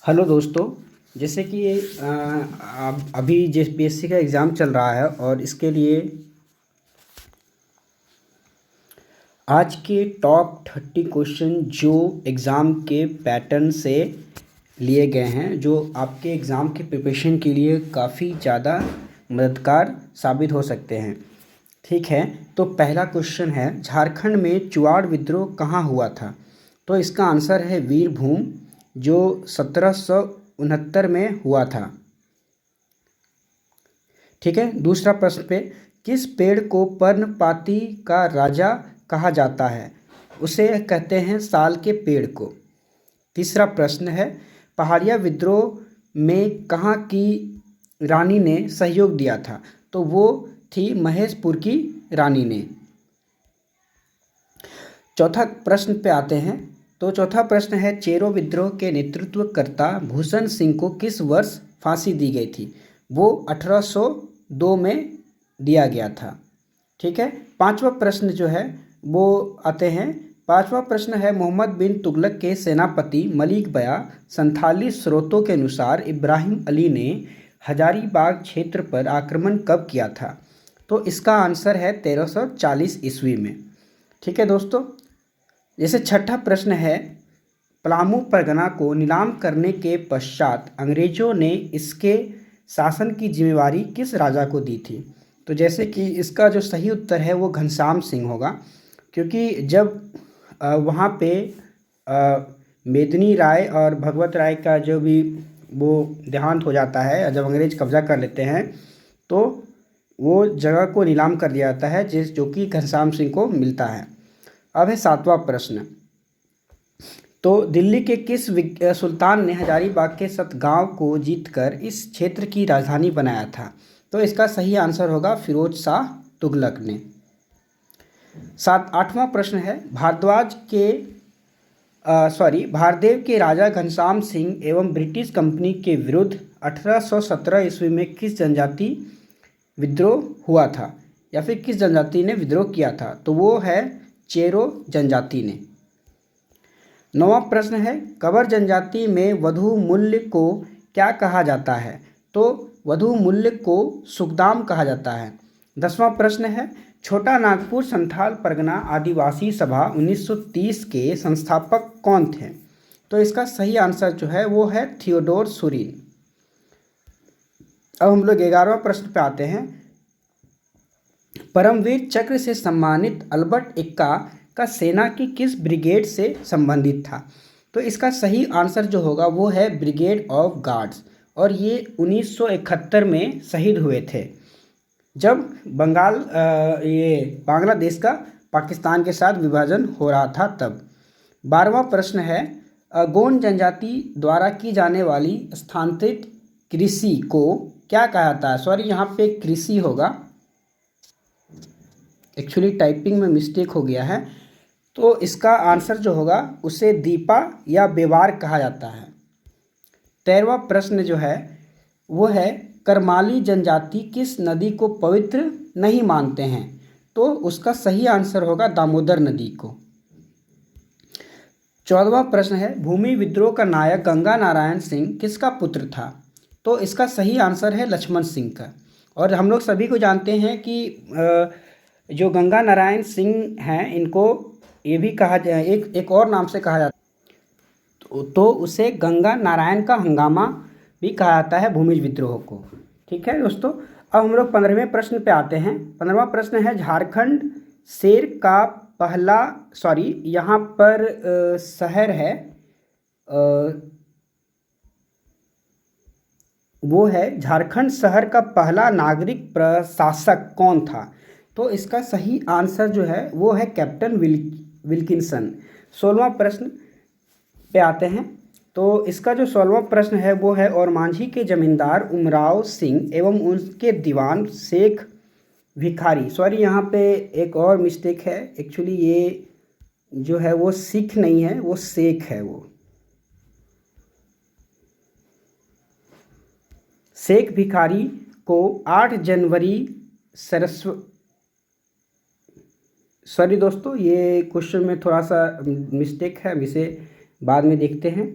Hello दोस्तों। जैसे कि अभी जेपीएससी का एग्ज़ाम चल रहा है और इसके लिए आज के टॉप 30 क्वेश्चन जो एग्ज़ाम के पैटर्न से लिए गए हैं, जो आपके एग्ज़ाम के प्रिपरेशन के लिए काफ़ी ज़्यादा मददगार साबित हो सकते हैं। ठीक है, तो पहला क्वेश्चन है, झारखंड में चुआड़ विद्रोह कहाँ हुआ था? तो इसका आंसर है वीरभूम, जो 1769 में हुआ था। ठीक है, दूसरा प्रश्न पे, किस पेड़ को पर्णपाती का राजा कहा जाता है? उसे कहते हैं साल के पेड़ को। तीसरा प्रश्न है, पहाड़िया विद्रोह में कहाँ की रानी ने सहयोग दिया था? तो वो थी महेशपुर की रानी ने। चौथा प्रश्न पे आते हैं। तो चौथा प्रश्न है, चेरो विद्रोह के नेतृत्वकर्ता भूषण सिंह को किस वर्ष फांसी दी गई थी? वो 1802 में दिया गया था। ठीक है, पांचवा प्रश्न जो है वो आते हैं। पांचवा प्रश्न है, मोहम्मद बिन तुगलक के सेनापति मलिक बया संथाली स्रोतों के अनुसार इब्राहिम अली ने हजारीबाग क्षेत्र पर आक्रमण कब किया था? तो इसका आंसर है 1340 ईस्वी में। ठीक है दोस्तों, जैसे छठा प्रश्न है, पलामू परगना को नीलाम करने के पश्चात अंग्रेजों ने इसके शासन की जिम्मेवारी किस राजा को दी थी? तो जैसे कि इसका जो सही उत्तर है वो घनश्याम सिंह होगा, क्योंकि जब वहाँ पे मेदिनी राय और भगवत राय का जो भी वो देहांत हो जाता है, जब अंग्रेज कब्जा कर लेते हैं तो वो जगह को नीलाम कर दिया जाता है, जो कि घनश्याम सिंह को मिलता है। अब है सातवां प्रश्न। तो दिल्ली के किस सुल्तान ने हजारीबाग के सतगांव को जीतकर इस क्षेत्र की राजधानी बनाया था? तो इसका सही आंसर होगा फिरोज शाह तुगलक ने। आठवां प्रश्न है, भारदेव के राजा घनश्याम सिंह एवं ब्रिटिश कंपनी के विरुद्ध 1817 ईस्वी में किस जनजाति विद्रोह हुआ था, या फिर किस जनजाति ने विद्रोह किया था? तो वो है चेरो जनजाति ने। नौवां प्रश्न है, कबर जनजाति में वधु मूल्य को क्या कहा जाता है? तो वधु मूल्य को सुखदाम कहा जाता है। 10वां प्रश्न है, छोटा नागपुर संथाल परगना आदिवासी सभा 1930 के संस्थापक कौन थे? तो इसका सही आंसर जो है वो है थियोडोर सुरीन। अब हम लोग 11वां प्रश्न पे आते हैं। परमवीर चक्र से सम्मानित अल्बर्ट एक्का का सेना की किस ब्रिगेड से संबंधित था? तो इसका सही आंसर जो होगा वो है ब्रिगेड ऑफ गार्ड्स, और ये 1971 में शहीद हुए थे, जब ये बांग्लादेश का पाकिस्तान के साथ विभाजन हो रहा था तब। 12वां प्रश्न है, गोंड जनजाति द्वारा की जाने वाली स्थानांतरित कृषि को क्या कहा जाता है? सॉरी, यहाँ पे कृषि होगा, एक्चुअली टाइपिंग में मिस्टेक हो गया है। तो इसका आंसर जो होगा उसे दीपा या बेवार कहा जाता है। 13वां प्रश्न जो है वो है, करमाली जनजाति किस नदी को पवित्र नहीं मानते हैं? तो उसका सही आंसर होगा दामोदर नदी को। 14वां प्रश्न है, भूमि विद्रोह का नायक गंगा नारायण सिंह किसका पुत्र था? तो इसका सही आंसर है लक्ष्मण सिंह का। और हम लोग सभी को जानते हैं कि जो गंगा नारायण सिंह हैं, इनको ये भी कहा एक और नाम से कहा जाता, तो उसे गंगा नारायण का हंगामा भी कहा जाता है, भूमि विद्रोह को। ठीक है दोस्तों, अब हम लोग 15वें प्रश्न पे आते हैं। 15वां प्रश्न है, झारखंड शेर का पहला, यहाँ पर शहर है, वो है झारखंड शहर का पहला नागरिक प्रशासक कौन था? तो इसका सही आंसर जो है वो है कैप्टन विल्किंसन। 16वां प्रश्न पे आते हैं। तो इसका जो 16वां प्रश्न है वो है, और मांझी के जमींदार उमराव सिंह एवं उनके दीवान शेख भिखारी, यहाँ पे एक और मिस्टेक है, एक्चुअली ये जो है वो सिख नहीं है, वो शेख है। वो शेख भिखारी को 8 जनवरी सॉरी दोस्तों, ये क्वेश्चन में थोड़ा सा मिस्टेक है, हम इसे बाद में देखते हैं।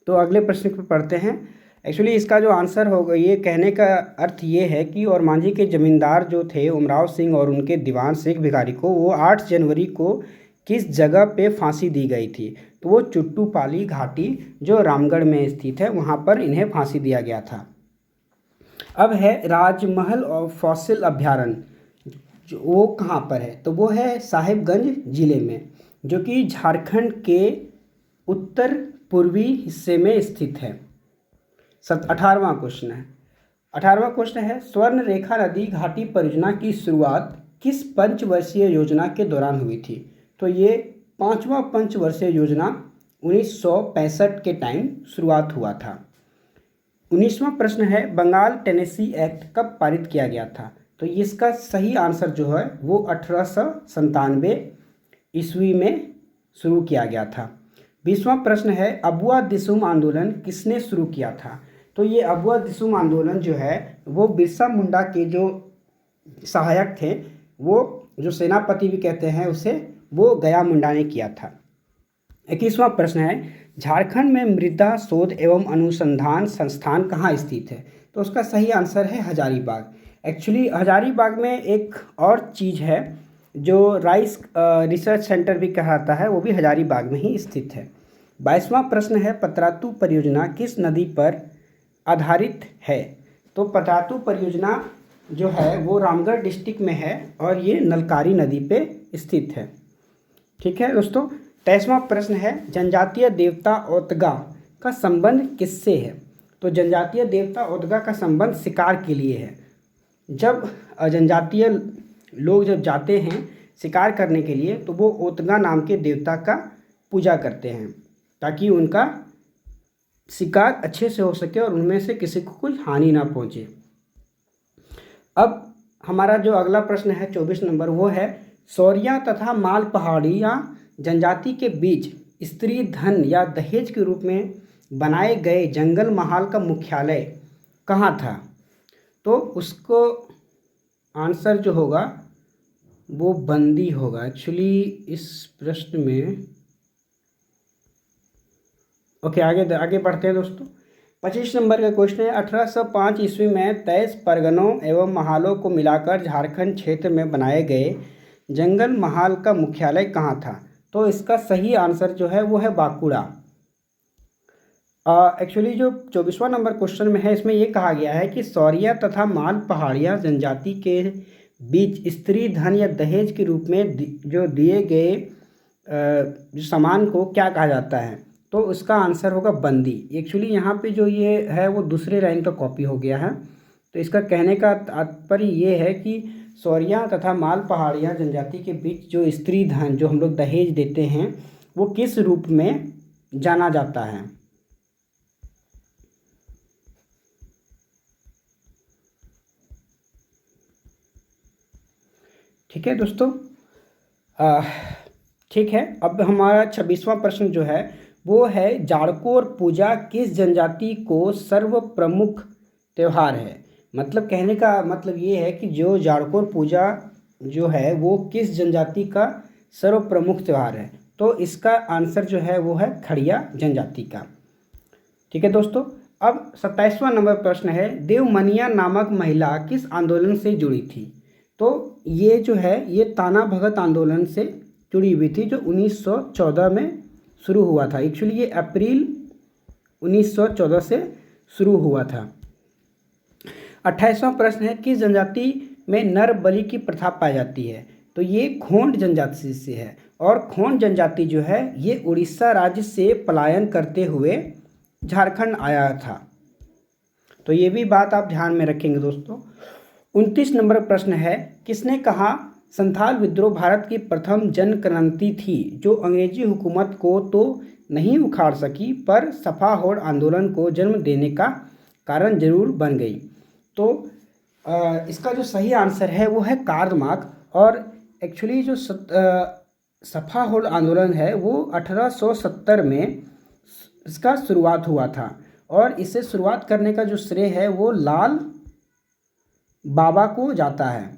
तो अगले प्रश्न पर पढ़ते हैं। एक्चुअली इसका जो आंसर होगा, ये कहने का अर्थ ये है कि और मांझी के ज़मींदार जो थे उमराव सिंह और उनके दीवान शेख भिखारी को वो 8 जनवरी को किस जगह पे फांसी दी गई थी? तो वो चुट्टूपाली घाटी जो रामगढ़ में स्थित है वहाँ पर इन्हें फांसी दिया गया था। अब है राजमहल और फॉसिल अभ्यारण्य, जो वो कहाँ पर है? तो वो है साहिबगंज ज़िले में, जो कि झारखंड के उत्तर पूर्वी हिस्से में स्थित है। 18वां क्वेश्चन है। 18वां क्वेश्चन है, स्वर्ण रेखा नदी घाटी परियोजना की शुरुआत किस पंचवर्षीय योजना के दौरान हुई थी? तो ये 5वां पंचवर्षीय योजना 1965 के टाइम शुरुआत हुआ था। 19वां प्रश्न है, बंगाल टेनेसी एक्ट कब पारित किया गया था? तो इसका सही आंसर जो है वो 1897 ईस्वी में शुरू किया गया था। 20वां प्रश्न है, अबुआ दिसुम आंदोलन किसने शुरू किया था? तो ये अबुआ दिसुम आंदोलन जो है वो बिरसा मुंडा के जो सहायक थे, वो जो सेनापति भी कहते हैं उसे, वो गया मुंडा ने किया था। 21वां प्रश्न है, झारखंड में मृदा शोध एवं अनुसंधान संस्थान कहाँ स्थित है? तो उसका सही आंसर है हजारीबाग। एक्चुअली हजारीबाग में एक और चीज़ है जो राइस रिसर्च सेंटर भी कहलाता है, वो भी हजारीबाग में ही स्थित है। 22वां प्रश्न है, पतरातू परियोजना किस नदी पर आधारित है? तो पतरातू परियोजना जो है वो रामगढ़ डिस्ट्रिक्ट में है और ये नलकारी नदी पे स्थित है। ठीक है दोस्तों। 23वां प्रश्न है, जनजातीय देवता ओतगा का संबंध किससे है? तो जनजातीय देवता ओतगा का संबंध शिकार के लिए है। जब जनजातीय लोग जब जाते हैं शिकार करने के लिए तो वो ओतगा नाम के देवता का पूजा करते हैं ताकि उनका शिकार अच्छे से हो सके और उनमें से किसी को कोई हानि ना पहुंचे। अब हमारा जो अगला प्रश्न है 24 नंबर, वो है, सौरिया तथा माल पहाड़ियाँ जनजाति के बीच स्त्री धन या दहेज के रूप में बनाए गए जंगल महाल का मुख्यालय कहाँ था? तो उसको आंसर जो होगा वो बंदी होगा। एक्चुअली इस प्रश्न में आगे बढ़ते हैं दोस्तों। 25 नंबर का क्वेश्चन है, 1805 ईस्वी में 23 परगनों एवं महालों को मिलाकर झारखंड क्षेत्र में बनाए गए जंगल महाल का मुख्यालय कहाँ था? तो इसका सही आंसर जो है वो है बांकुड़ा। एक्चुअली जो 24वां नंबर क्वेश्चन में है इसमें ये कहा गया है कि सौरिया तथा माल पहाड़िया जनजाति के बीच स्त्री धन या दहेज के रूप में जो दिए गए जो सामान को क्या कहा जाता है? तो उसका आंसर होगा बंदी। एक्चुअली यहाँ पे जो ये है वो दूसरे लाइन का कॉपी हो गया है। तो इसका कहने का तात्पर्य ये है कि सौरिया तथा माल पहाड़िया जनजाति के बीच जो स्त्री धन जो हम लोग दहेज देते हैं वो किस रूप में जाना जाता है? ठीक है दोस्तों। ठीक है, अब हमारा 26वां प्रश्न जो है वो है, जाड़कोर पूजा किस जनजाति को सर्व प्रमुख त्यौहार है? मतलब कहने का मतलब ये है कि जो जाड़कोर पूजा जो है वो किस जनजाति का सर्व प्रमुख त्यौहार है? तो इसका आंसर जो है वो है खड़िया जनजाति का। ठीक है दोस्तों। अब 27वां नंबर प्रश्न है, देवमनिया नामक महिला किस आंदोलन से जुड़ी थी? तो ये जो है ये ताना भगत आंदोलन से जुड़ी हुई थी जो 1914 में शुरू हुआ था। एक्चुअली ये अप्रैल 1914 से शुरू हुआ था। 28वां प्रश्न है, किस जनजाति में नर बलि की प्रथा पाई जाती है? तो ये खोंड जनजाति से है और खोंड जनजाति जो है ये उड़ीसा राज्य से पलायन करते हुए झारखंड आया था। तो ये भी बात आप ध्यान में रखेंगे दोस्तों। 29 नंबर प्रश्न है, किसने कहा संथाल विद्रोह भारत की प्रथम जन क्रांति थी जो अंग्रेजी हुकूमत को तो नहीं उखाड़ सकी पर सफा होड़ आंदोलन को जन्म देने का कारण जरूर बन गई? तो इसका जो सही आंसर है वो है कार्ल मार्क्स। और एक्चुअली जो सफा होड़ आंदोलन है वो 1870 में इसका शुरुआत हुआ था और इसे शुरुआत करने का जो श्रेय है वो लाल बाबा को जाता है।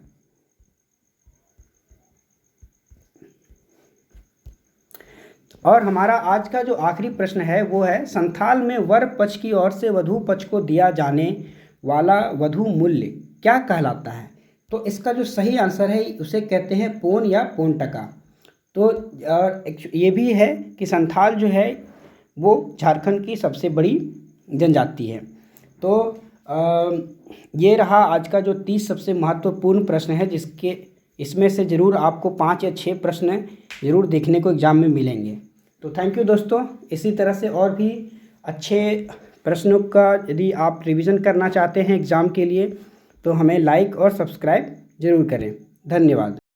और हमारा आज का जो आखिरी प्रश्न है वो है, संथाल में वर पक्ष की ओर से वधू पक्ष को दिया जाने वाला वधू मूल्य क्या कहलाता है? तो इसका जो सही आंसर है उसे कहते हैं पौन या पौन टका। तो ये भी है कि संथाल जो है वो झारखंड की सबसे बड़ी जनजाति है। तो ये रहा आज का जो 30 सबसे महत्वपूर्ण प्रश्न है, इसमें से ज़रूर आपको 5 या 6 प्रश्न ज़रूर देखने को एग्ज़ाम में मिलेंगे। तो थैंक यू दोस्तों। इसी तरह से और भी अच्छे प्रश्नों का यदि आप रिवीजन करना चाहते हैं एग्ज़ाम के लिए तो हमें लाइक और सब्सक्राइब ज़रूर करें। धन्यवाद।